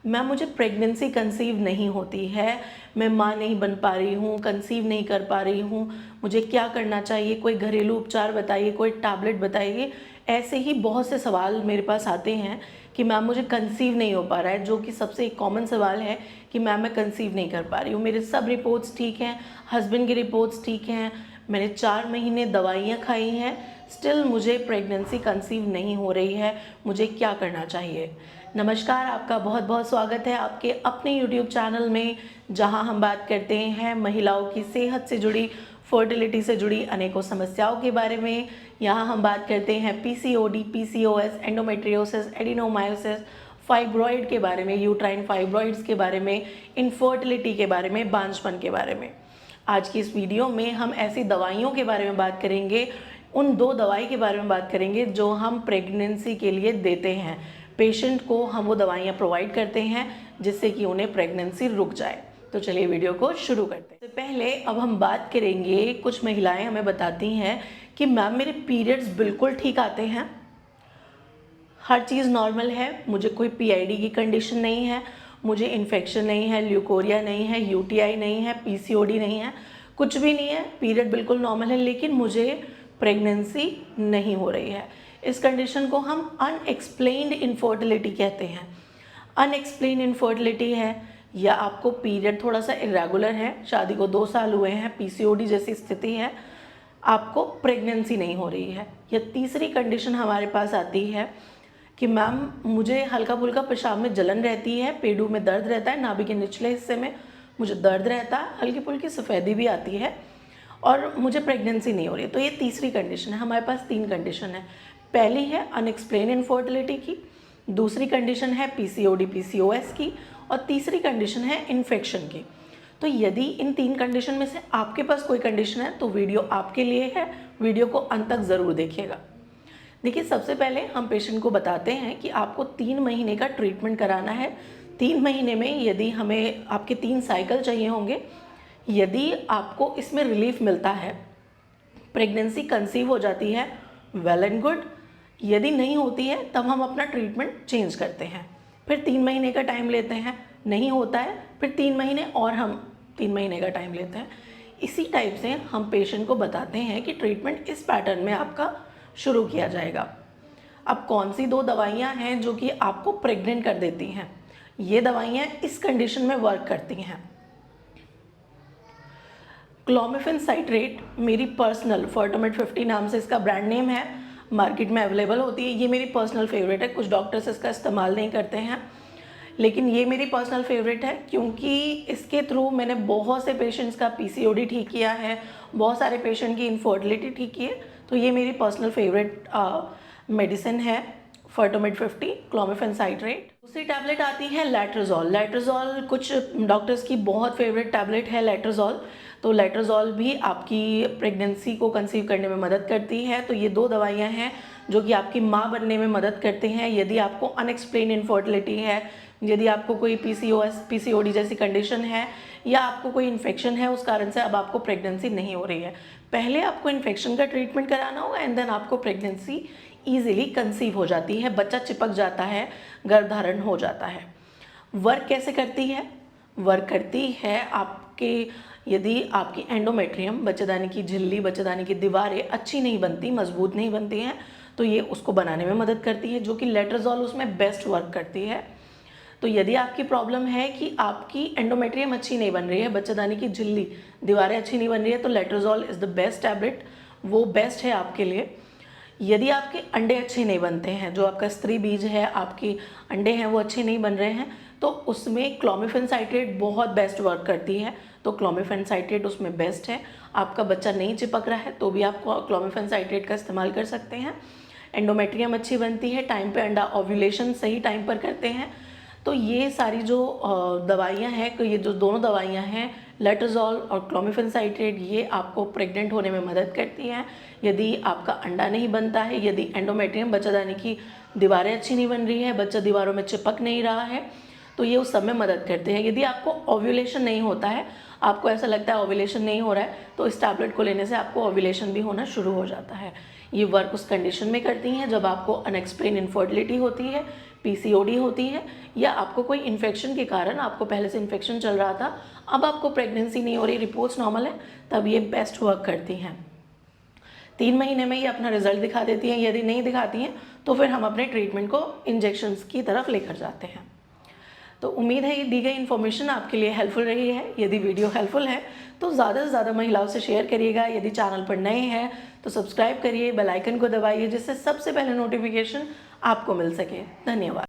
Ma'am मुझे pregnancy conceive नहीं होती है, मैं माँ नहीं बन पा रही हूँ, कंसीव नहीं कर पा रही हूँ, मुझे क्या करना चाहिए, कोई घरेलू उपचार बताइए, कोई टैबलेट बताइए। ऐसे ही बहुत से सवाल मेरे पास आते हैं कि मैम मुझे कंसीव नहीं हो पा रहा है, जो कि सबसे एक कॉमन सवाल है कि मैम मैं कंसीव नहीं कर पा रही हूँ। मेरे सब रिपोर्ट्स ठीक हैं, हस्बैंड की रिपोर्ट्स ठीक हैं, मैंने 4 महीने दवाइयाँ खाई हैं, स्टिल मुझे प्रेगनेंसी कंसीव नहीं हो रही है, मुझे क्या करना चाहिए। नमस्कार, आपका बहुत बहुत स्वागत है आपके अपने YouTube चैनल में, जहां हम बात करते हैं महिलाओं की सेहत से जुड़ी, फर्टिलिटी से जुड़ी अनेकों समस्याओं के बारे में। यहां हम बात करते हैं PCOD, PCOS, endometriosis, adenomyosis, fibroid के बारे में, यूट्राइन फाइब्रॉइड्स के बारे में, इनफर्टिलिटी के बारे में, बांझपन के बारे में। आज की इस वीडियो में हम ऐसी दवाइयों के बारे में बात करेंगे, उन 2 दवाई के बारे में बात करेंगे जो हम प्रेगनेंसी के लिए देते हैं। पेशेंट को हम वो दवाइयाँ प्रोवाइड करते हैं जिससे कि उन्हें प्रेगनेंसी रुक जाए। तो चलिए वीडियो को शुरू करते हैं। तो पहले अब हम बात करेंगे, कुछ महिलाएं हमें बताती हैं कि मैम मेरे पीरियड्स बिल्कुल ठीक आते हैं, हर चीज़ नॉर्मल है, मुझे कोई PID की कंडीशन नहीं है, मुझे इन्फेक्शन नहीं है, ल्यूकोरिया नहीं है, UTI नहीं है, PCOD नहीं है, कुछ भी नहीं है, पीरियड बिल्कुल नॉर्मल है, लेकिन मुझे प्रेगनेंसी नहीं हो रही है। इस कंडीशन को हम अनएक्सप्लेन्ड इनफर्टिलिटी कहते हैं। अनएक्सप्लेन्ड इनफर्टिलिटी है या आपको पीरियड थोड़ा सा इरेगुलर है, शादी को 2 साल हुए हैं, PCOD जैसी स्थिति है, आपको प्रेगनेंसी नहीं हो रही है। या तीसरी कंडीशन हमारे पास आती है कि मैम मुझे हल्का फुल्का पेशाब में जलन रहती है, पेडू में दर्द रहता है, नाभि के निचले हिस्से में मुझे दर्द रहता है, हल्की फुल्की सफ़ेदी भी आती है और मुझे प्रेगनेंसी नहीं हो रही है। तो ये तीसरी कंडीशन है। हमारे पास 3 कंडीशन है। पहली है अनएक्सप्लेन इनफर्टिलिटी की, दूसरी कंडीशन है PCOD PCOS की, और तीसरी कंडीशन है इन्फेक्शन की। तो यदि इन 3 कंडीशन में से आपके पास कोई कंडीशन है तो वीडियो आपके लिए है, वीडियो को अंत तक ज़रूर देखिएगा। देखिए, सबसे पहले हम पेशेंट को बताते हैं कि आपको 3 महीने का ट्रीटमेंट कराना है। 3 महीने में यदि हमें आपके 3 साइकिल चाहिए होंगे, यदि आपको इसमें रिलीफ मिलता है, प्रेगनेंसी कंसीव हो जाती है, वेल एंड गुड। यदि नहीं होती है तब हम अपना ट्रीटमेंट चेंज करते हैं, फिर 3 महीने का टाइम लेते हैं, नहीं होता है फिर 3 महीने और हम 3 महीने का टाइम लेते हैं। इसी टाइप से हम पेशेंट को बताते हैं कि ट्रीटमेंट इस पैटर्न में आपका शुरू किया जाएगा। अब कौन सी 2 दवाइयाँ हैं जो कि आपको प्रेग्नेंट कर देती हैं? ये दवाइयाँ इस कंडीशन में वर्क करती हैं। क्लोमिफेन साइट्रेट मेरी पर्सनल, फर्टोमेट 50 नाम से इसका ब्रांड नेम है, मार्केट में अवेलेबल होती है। ये मेरी पर्सनल फेवरेट है, कुछ डॉक्टर्स इसका इस्तेमाल नहीं करते हैं, लेकिन ये मेरी पर्सनल फेवरेट है क्योंकि इसके थ्रू मैंने बहुत से पेशेंट्स का PCOD ठीक किया है, बहुत सारे पेशेंट की इनफर्टिलिटी ठीक की है। तो ये मेरी पर्सनल फेवरेट मेडिसिन है, फर्टोमेट 50 क्लोमिफेन साइट्रेट। दूसरी टैबलेट आती है लेट्रोजोल। लेट्रोजोल कुछ डॉक्टर्स की बहुत फेवरेट टैबलेट है लेट्रोजोल। तो लेट्रोजोल भी आपकी प्रेगनेंसी को कंसीव करने में मदद करती है। तो ये 2 दवाइयाँ हैं जो कि आपकी माँ बनने में मदद करते हैं। यदि आपको अनएक्सप्लेन इनफर्टिलिटी है, यदि आपको कोई PCOS PCOD जैसी कंडीशन है, या आपको कोई इन्फेक्शन है उस कारण से अब आपको प्रेगनेंसी नहीं हो रही है, पहले आपको इन्फेक्शन का ट्रीटमेंट कराना होगा एंड देन आपको प्रेगनेंसी ईजिली कंसीव हो जाती है, बच्चा चिपक जाता है, गर्भधारण हो जाता है। वर्क कैसे करती है? वर्क करती है आपके, यदि आपकी एंडोमेट्रियम, बच्चेदानी की झिल्ली, बच्चेदानी की दीवारें अच्छी नहीं बनती, मजबूत नहीं बनती हैं, तो ये उसको बनाने में मदद करती है, जो कि लेट्रोजोल उसमें बेस्ट वर्क करती है। तो यदि आपकी प्रॉब्लम है कि आपकी एंडोमेट्रियम अच्छी नहीं बन रही है, बच्चेदानी की झिल्ली, दीवारें अच्छी नहीं बन रही है, तो letrozole is the best tablet, वो बेस्ट है आपके लिए। यदि आपके अंडे अच्छे नहीं बनते हैं, जो आपका स्त्री बीज है, आपके अंडे हैं वो अच्छे नहीं बन रहे हैं, तो उसमें क्लोमिफेन साइट्रेट बहुत बेस्ट वर्क करती है। तो क्लोमिफेन साइट्रेट उसमें बेस्ट है। आपका बच्चा नहीं चिपक रहा है तो भी आप क्लोमिफेन साइट्रेट का इस्तेमाल कर सकते हैं। एंडोमेट्रियम अच्छी बनती है, टाइम पे अंडा ओव्यूलेशन सही टाइम पर करते हैं। तो ये सारी जो दवाइयाँ हैं, ये जो दोनों दवाइयाँ हैं, लेट्रोजोल और क्लोमिफेन साइट्रेट, ये आपको प्रेग्नेंट होने में मदद करती हैं। यदि आपका अंडा नहीं बनता है, यदि एंडोमेट्रियम, बच्चादानी की दीवारें अच्छी नहीं बन रही है, बच्चा दीवारों में चिपक नहीं रहा है, तो ये उस सब में मदद करते हैं। यदि आपको ओव्यूलेशन नहीं होता है, आपको ऐसा लगता है ओव्यूलेशन नहीं हो रहा है, तो इस टैबलेट को लेने से आपको ओव्यूलेशन भी होना शुरू हो जाता है। ये वर्क उस कंडीशन में करती हैं जब आपको अनएक्सप्लेन इनफर्टिलिटी होती है, पीसीओडी होती है, या आपको कोई इन्फेक्शन के कारण, आपको पहले से इन्फेक्शन चल रहा था, अब आपको प्रेगनेंसी नहीं हो रही, रिपोर्ट्स नॉर्मल है, तब ये बेस्ट वर्क करती हैं। 3 महीने में ये अपना रिजल्ट दिखा देती हैं। यदि नहीं दिखाती हैं तो फिर हम अपने ट्रीटमेंट को इंजेक्शंस की तरफ लेकर जाते हैं। तो उम्मीद है ये दी गई इन्फॉर्मेशन आपके लिए हेल्पफुल रही है। यदि वीडियो हेल्पफुल है तो ज़्यादा से ज़्यादा महिलाओं से शेयर करिएगा। यदि चैनल पर नए हैं तो सब्सक्राइब करिए, बेल आइकन को दबाइए, जिससे सबसे पहले नोटिफिकेशन आपको मिल सके। धन्यवाद।